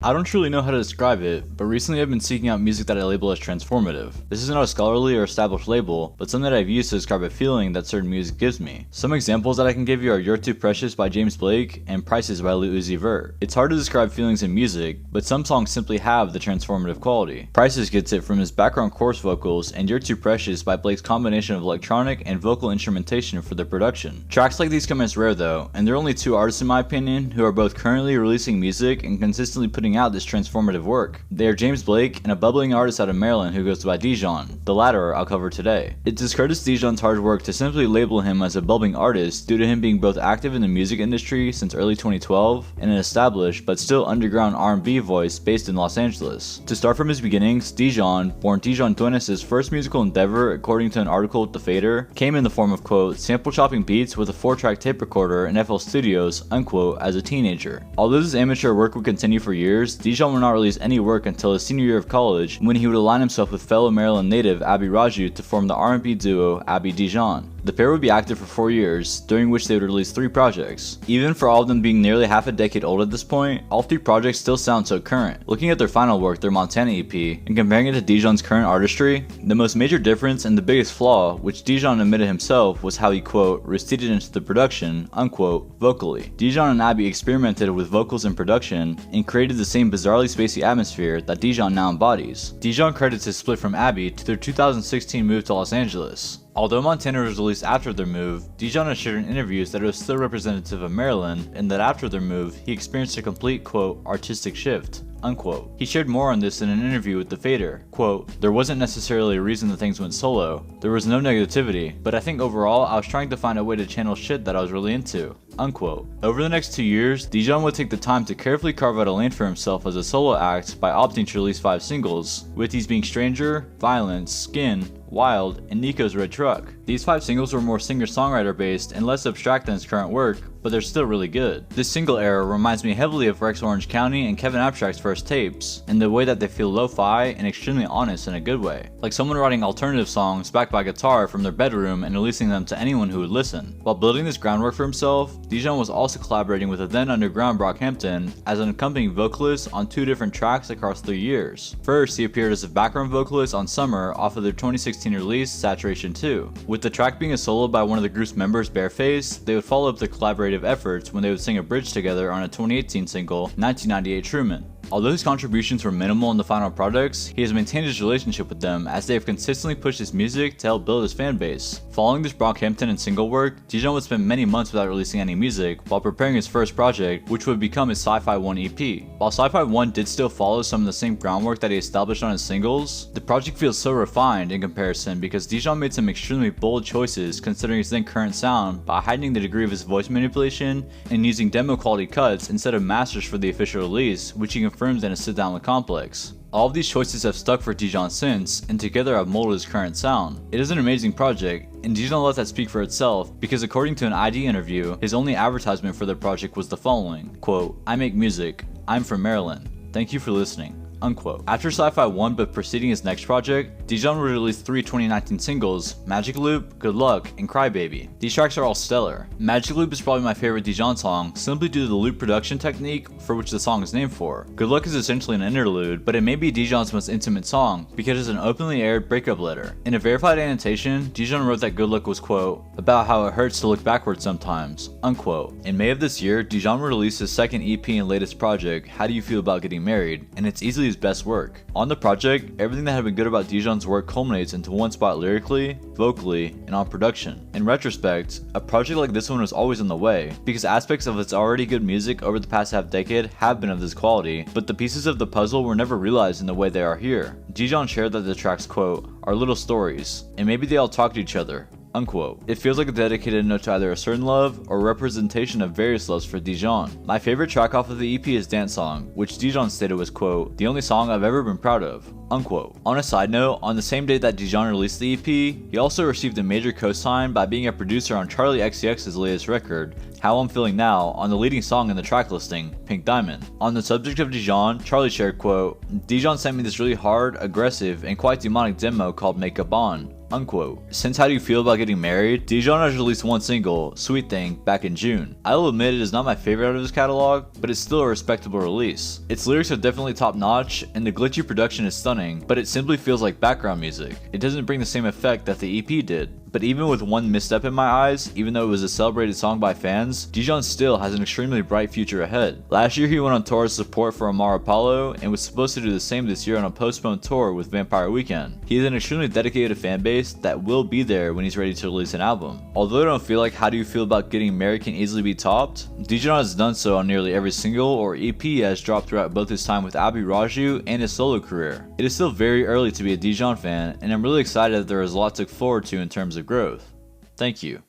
I don't truly know how to describe it, but recently I've been seeking out music that I label as transformative. This is not a scholarly or established label, but something that I've used to describe a feeling that certain music gives me. Some examples that I can give you are You're Too Precious by James Blake and Prices by Lil Uzi Vert. It's hard to describe feelings in music, but some songs simply have the transformative quality. Prices gets it from his background chorus vocals, and You're Too Precious by Blake's combination of electronic and vocal instrumentation for their production. Tracks like these come as rare though, and there are only two artists in my opinion who are both currently releasing music and consistently putting out this transformative work. They are James Blake and a bubbling artist out of Maryland who goes by Dijonn. The latter I'll cover today. It discredits Dijonn's hard work to simply label him as a bubbling artist due to him being both active in the music industry since early 2012 and an established but still underground R&B voice based in Los Angeles. To start from his beginnings, Dijonn, born Dijon Tuenes' first musical endeavor according to an article with The Fader, came in the form of quote, sample chopping beats with a 4-track tape recorder in FL Studios, unquote, as a teenager. Although this amateur work would continue for years, Dijonn would not release any work until his senior year of college, when he would align himself with fellow Maryland native Abhi Raju to form the R&B duo Abhi Dijon. The pair would be active for 4 years, during which they would release 3 projects. Even for all of them being nearly half a decade old at this point, all 3 projects still sound so current. Looking at their final work, their Montana EP, and comparing it to Dijonn's current artistry, the most major difference and the biggest flaw, which Dijonn admitted himself, was how he quote, receded into the production, unquote, vocally. Dijonn and Abhi experimented with vocals in production and created the same bizarrely spacey atmosphere that Dijonn now embodies. Dijonn credits his split from Abhi to their 2016 move to Los Angeles. Although Montana was released after their move, Dijonn has shared in interviews that it was still representative of Maryland and that after their move, he experienced a complete, quote, artistic shift, unquote. He shared more on this in an interview with The Fader. Quote, there wasn't necessarily a reason that things went solo, there was no negativity, but I think overall I was trying to find a way to channel shit that I was really into, unquote. Over the next 2 years, Dijonn would take the time to carefully carve out a lane for himself as a solo act by opting to release 5 singles, with these being Stranger, Violence, Skin, Wild, and Nico's Red Truck. These 5 singles were more singer-songwriter based and less abstract than his current work, but they're still really good. This single era reminds me heavily of Rex Orange County and Kevin Abstract's first tapes, in the way that they feel lo-fi and extremely honest in a good way. Like someone writing alternative songs backed by guitar from their bedroom and releasing them to anyone who would listen. While building this groundwork for himself, Dijonn was also collaborating with the then underground Brockhampton as an accompanying vocalist on 2 different tracks across 3 years. First, he appeared as a background vocalist on Summer off of their 2016 release, Saturation 2. With the track being a solo by one of the group's members, Bareface, they would follow up their collaborative efforts when they would sing a bridge together on a 2018 single, 1998 Truman. Although his contributions were minimal in the final products, he has maintained his relationship with them as they have consistently pushed his music to help build his fan base. Following this Brockhampton and single work, Dijonn would spend many months without releasing any music while preparing his first project, which would become his Sci-fi 1 EP. While Sci-fi 1 did still follow some of the same groundwork that he established on his singles, the project feels so refined in comparison because Dijonn made some extremely bold choices considering his then current sound by heightening the degree of his voice manipulation and using demo quality cuts instead of masters for the official release, which he confirms in a sit down with Complex. All of these choices have stuck for Dijonn since, and together have molded his current sound. It is an amazing project, and Dijonn let that speak for itself, because according to an ID interview, his only advertisement for the project was the following, quote, I make music, I'm from Maryland, thank you for listening, unquote. After Sci-fi 1 but preceding his next project, Dijonn would release 3 2019 singles, Magic Loop, Good Luck, and Crybaby. These tracks are all stellar. Magic Loop is probably my favorite Dijonn song simply due to the loop production technique for which the song is named for. Good Luck is essentially an interlude, but it may be Dijonn's most intimate song because it's an openly aired breakup letter. In a verified annotation, Dijonn wrote that Good Luck was, quote, about how it hurts to look backwards sometimes, unquote. In May of this year, Dijonn released his second EP and latest project, How Do You Feel About Getting Married, and it's easily his best work. On the project, everything that had been good about Dijonn's work culminates into one spot lyrically, vocally, and on production. In retrospect, a project like this one was always in the way, because aspects of its already good music over the past half decade have been of this quality, but the pieces of the puzzle were never realized in the way they are here. Dijonn shared that the tracks, quote, are little stories, and maybe they all talk to each other, unquote. It feels like a dedicated note to either a certain love or representation of various loves for Dijonn. My favorite track off of the EP is Dance Song, which Dijonn stated was, quote, the only song I've ever been proud of, unquote. On a side note, on the same day that Dijonn released the EP, he also received a major cosign by being a producer on Charli XCX's latest record, How I'm Feeling Now, on the leading song in the track listing, Pink Diamond. On the subject of Dijonn, Charli shared, quote, "Dijonn sent me this really hard, aggressive, and quite demonic demo called Makeup On," unquote. Since How Do You Feel About Getting Married, Dijonn has released one single, Sweet Thing, back in June. I will admit it is not my favorite out of his catalog, but it's still a respectable release. Its lyrics are definitely top notch, and the glitchy production is stunning, but it simply feels like background music. It doesn't bring the same effect that the EP did. But even with one misstep in my eyes, even though it was a celebrated song by fans, Dijonn still has an extremely bright future ahead. Last year he went on tour as support for Amar Apollo, and was supposed to do the same this year on a postponed tour with Vampire Weekend. He has an extremely dedicated fan base that will be there when he's ready to release an album. Although I don't feel like How Do You Feel About Getting Married can easily be topped, Dijonn has done so on nearly every single or EP he has dropped throughout both his time with Abhi Raju and his solo career. It is still very early to be a Dijonn fan, and I'm really excited that there is a lot to look forward to in terms of growth. Thank you.